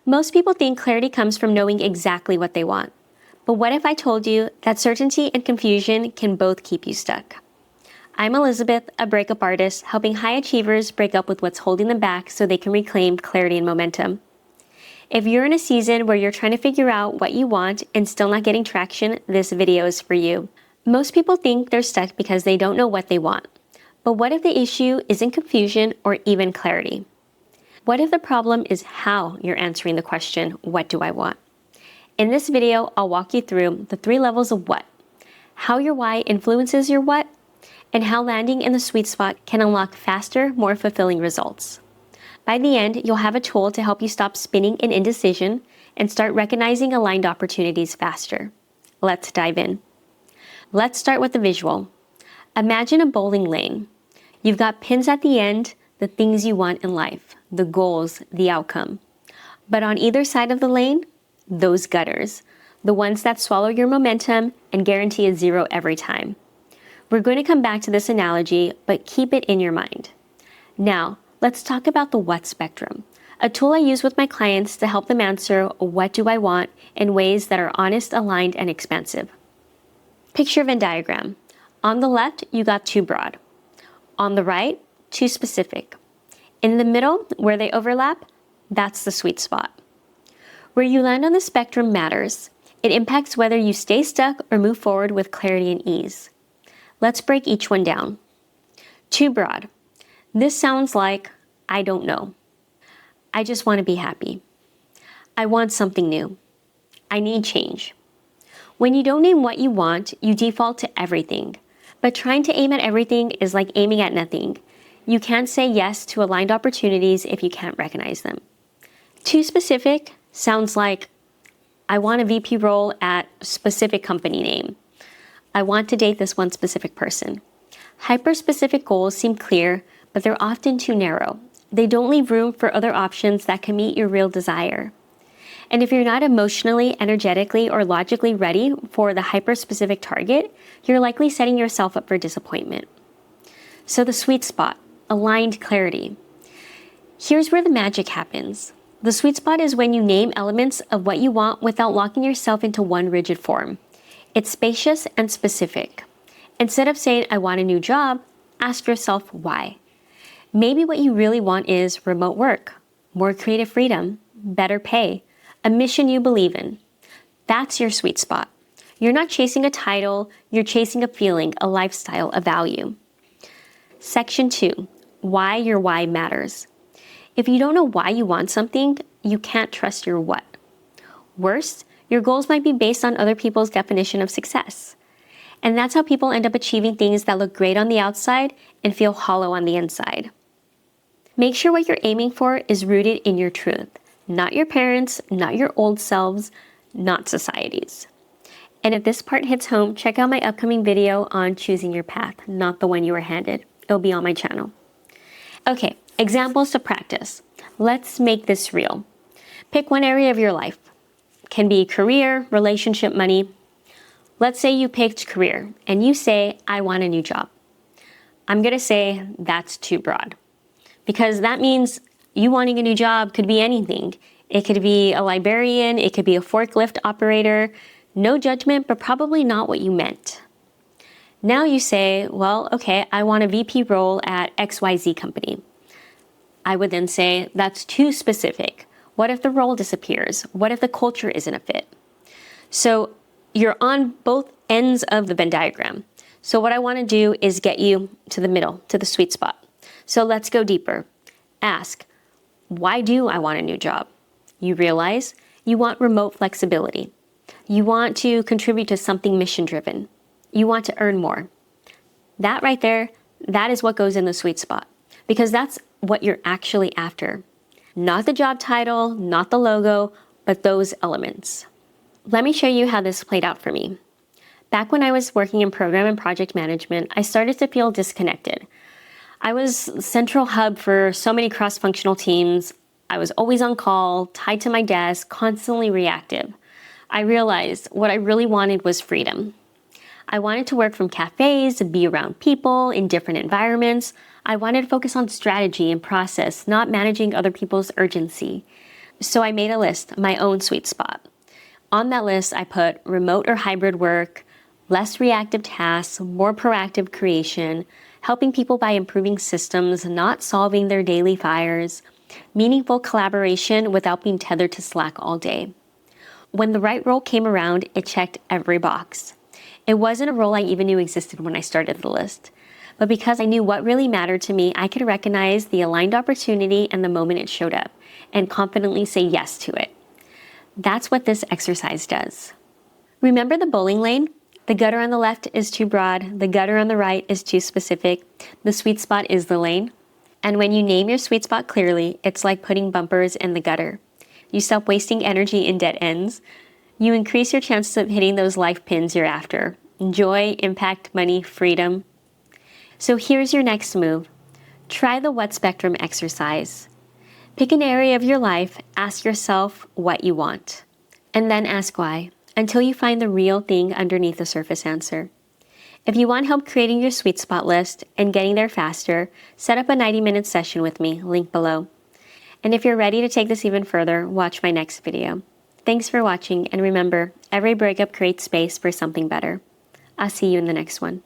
Most people think clarity comes from knowing exactly what they want. But what if I told you that certainty and confusion can both keep you stuck? I'm Elizabeth, a breakup artist, helping high achievers break up with what's holding them back so they can reclaim clarity and momentum. If you're in a season where you're trying to figure out what you want and still not getting traction, this video is for you. Most people think they're stuck because they don't know what they want. But what if the issue isn't confusion or even clarity? What if the problem is how you're answering the question, what do I want? In this video, I'll walk you through the 3 levels of what, how your why influences your what, and how landing in the sweet spot can unlock faster, more fulfilling results. By the end, you'll have a tool to help you stop spinning in indecision and start recognizing aligned opportunities faster. Let's dive in. Let's start with the visual. Imagine a bowling lane. You've got pins at the end, the things you want in life, the goals, the outcome. But on either side of the lane, those gutters, the ones that swallow your momentum and guarantee a 0 every time. We're going to come back to this analogy, but keep it in your mind. Now, let's talk about the what spectrum, a tool I use with my clients to help them answer what do I want in ways that are honest, aligned, and expansive. Picture a Venn diagram. On the left, you got too broad. On the right, too specific. In the middle, where they overlap, that's the sweet spot. Where you land on the spectrum matters. It impacts whether you stay stuck or move forward with clarity and ease. Let's break each one down. Too broad. This sounds like, I don't know. I just want to be happy. I want something new. I need change. When you don't name what you want, you default to everything. But trying to aim at everything is like aiming at nothing. You can't say yes to aligned opportunities if you can't recognize them. Too specific sounds like, I want a VP role at a specific company name. I want to date this one specific person. Hyper-specific goals seem clear, but they're often too narrow. They don't leave room for other options that can meet your real desire. And if you're not emotionally, energetically, or logically ready for the hyper-specific target, you're likely setting yourself up for disappointment. So the sweet spot, aligned clarity. Here's where the magic happens. The sweet spot is when you name elements of what you want without locking yourself into one rigid form. It's spacious and specific. Instead of saying, I want a new job, ask yourself why. Maybe what you really want is remote work, more creative freedom, better pay, a mission you believe in. That's your sweet spot. You're not chasing a title, you're chasing a feeling, a lifestyle, a value. Section 2, why your why matters. If you don't know why you want something, you can't trust your what. Worst, your goals might be based on other people's definition of success. And that's how people end up achieving things that look great on the outside and feel hollow on the inside. Make sure what you're aiming for is rooted in your truth. Not your parents, not your old selves, not society's. And if this part hits home, check out my upcoming video on choosing your path, not the one you were handed. It'll be on my channel. Okay, examples to practice. Let's make this real. Pick one area of your life. Can be career, relationship, money. Let's say you picked career and you say, I want a new job. I'm gonna say that's too broad because that means you wanting a new job could be anything. It could be a librarian, it could be a forklift operator. No judgment, but probably not what you meant. Now you say, well, okay, I want a VP role at XYZ company. I would then say, that's too specific. What if the role disappears? What if the culture isn't a fit? So you're on both ends of the Venn diagram. So what I want to do is get you to the middle, to the sweet spot. So let's go deeper. Ask, why do I want a new job? You realize you want remote flexibility. You want to contribute to something mission-driven. You want to earn more. That right there, that is what goes in the sweet spot because that's what you're actually after. Not the job title, not the logo, but those elements. Let me show you how this played out for me. Back when I was working in program and project management, I started to feel disconnected. I was central hub for so many cross-functional teams. I was always on call, tied to my desk, constantly reactive. I realized what I really wanted was freedom. I wanted to work from cafes, to be around people in different environments. I wanted to focus on strategy and process, not managing other people's urgency. So I made a list, my own sweet spot. On that list, I put remote or hybrid work, less reactive tasks, more proactive creation, helping people by improving systems, not solving their daily fires, meaningful collaboration without being tethered to Slack all day. When the right role came around, it checked every box. It wasn't a role I even knew existed when I started the list. But because I knew what really mattered to me, I could recognize the aligned opportunity and the moment it showed up, and confidently say yes to it. That's what this exercise does. Remember the bowling lane? The gutter on the left is too broad, the gutter on the right is too specific, the sweet spot is the lane. And when you name your sweet spot clearly, it's like putting bumpers in the gutter. You stop wasting energy in dead ends. You increase your chances of hitting those life pins you're after. Joy, impact, money, freedom. So here's your next move. Try the what spectrum exercise. Pick an area of your life, ask yourself what you want, and then ask why, until you find the real thing underneath the surface answer. If you want help creating your sweet spot list and getting there faster, set up a 90-minute session with me, link below. And if you're ready to take this even further, watch my next video. Thanks for watching, and remember, every breakup creates space for something better. I'll see you in the next one.